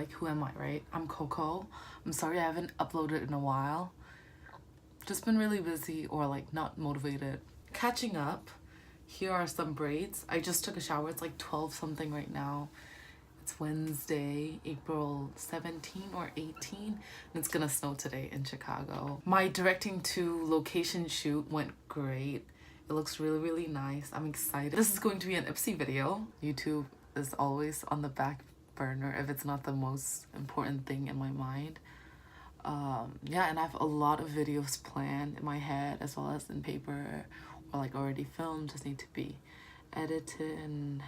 like, who am I, right? I'm Coco. I'm sorry I haven't uploaded in a while. Just been really busy or like not motivated. Catching up. Here are some braids. I just took a shower. It's like 12 something right now. It's Wednesday, April 17 or 18, and it's gonna snow today in Chicago. My directing to location shoot went great. It looks really, really nice. I'm excited. This is going to be an Ipsy video. YouTube is always on the back burner if it's not the most important thing in my mind. Yeah, and I have a lot of videos planned in my head as well as in paper or like already filmed, just need to be edited. And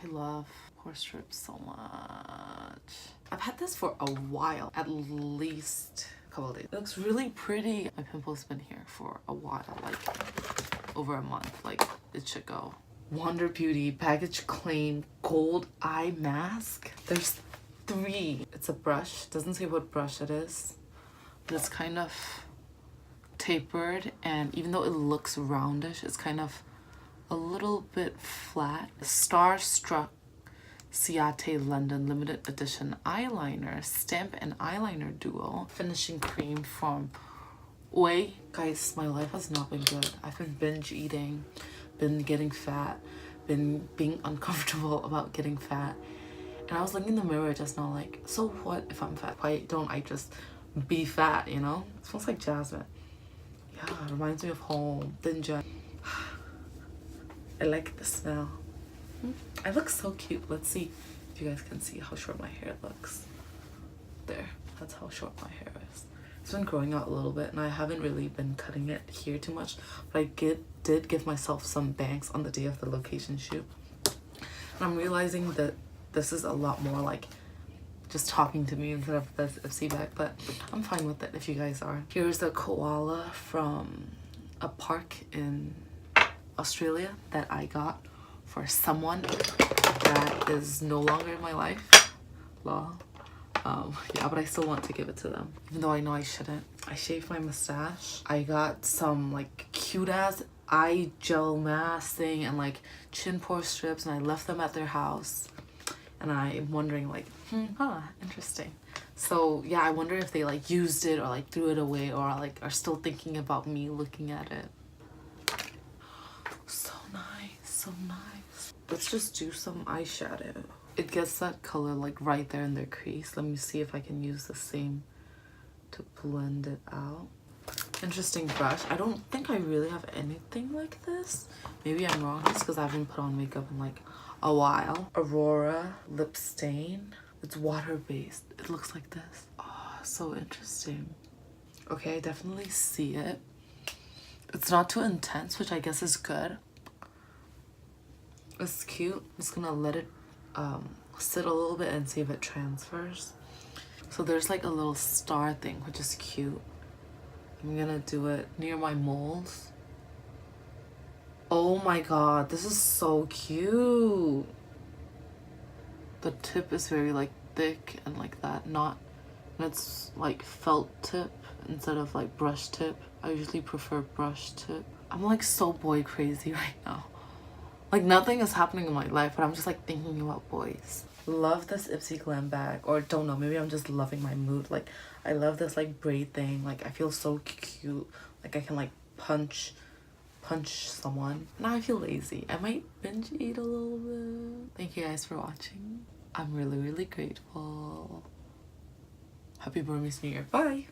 I love pore strips so much. I've had this for a while, at least a couple of days. It looks really pretty. My pimple's been here for a while, like over a month. Like, it should go. Wander Beauty Baggage Claim Gold Eye Mask. There's 3. It's a brush. Doesn't say what brush it is, but it's kind of tapered, and even though it looks roundish, it's kind of a little bit flat. Starstruck Ciate London limited edition eyeliner, stamp and eyeliner duo, finishing cream from Ouai. Guys, my life has not been good. I've been binge eating, been getting fat, been being uncomfortable about getting fat. And I was looking in the mirror just now like, so what if I'm fat? Why don't I just be fat, you know? It smells like jasmine. Yeah, it reminds me of home. Dinja. I like the smell. I look so cute. Let's see if you guys can see how short my hair looks. There, that's how short my hair is. It's been growing out a little bit and I haven't really been cutting it here too much, but I did give myself some bangs on the day of the location shoot. And I'm realizing that this is a lot more like just talking to me instead of this Ipsy bag, but I'm fine with it if you guys are. Here's a koala from a park in Australia that I got for someone that is no longer in my life. Lol. Yeah, but I still want to give it to them, even though I know I shouldn't. I shaved my mustache. I got some like cute ass eye gel mask thing and like chin pore strips, and I left them at their house. And I'm wondering like, interesting. So yeah, I wonder if they like used it or like threw it away or like are still thinking about me looking at it. So nice, so nice. Let's just do some eyeshadow. It gets that color like right there in their crease. Let me see if I can use the same to blend it out. Interesting brush. I don't think I really have anything like this. Maybe I'm wrong, just because I haven't put on makeup in like a while. Aurora lip stain. It's water-based. It looks like this. Oh, so interesting. Okay, I definitely see it. It's not too intense, which I guess is good. It's cute. I'm just gonna let it sit a little bit and see if it transfers. So there's like a little star thing, which is cute. I'm gonna do it near my moles. Oh my god, this is so cute. The tip is very like thick and like that, and it's like felt tip instead of like brush tip. I usually prefer brush tip. I'm like so boy crazy right now. Like nothing is happening in my life, but I'm just like thinking about boys. Love this Ipsy Glam bag, or don't know, maybe I'm just loving my mood. Like I love this like braid thing. Like I feel so cute. Like I can like punch someone. Now I feel lazy. I might binge eat a little bit. Thank you guys for watching. I'm really, really grateful. Happy Burmese New Year. Bye.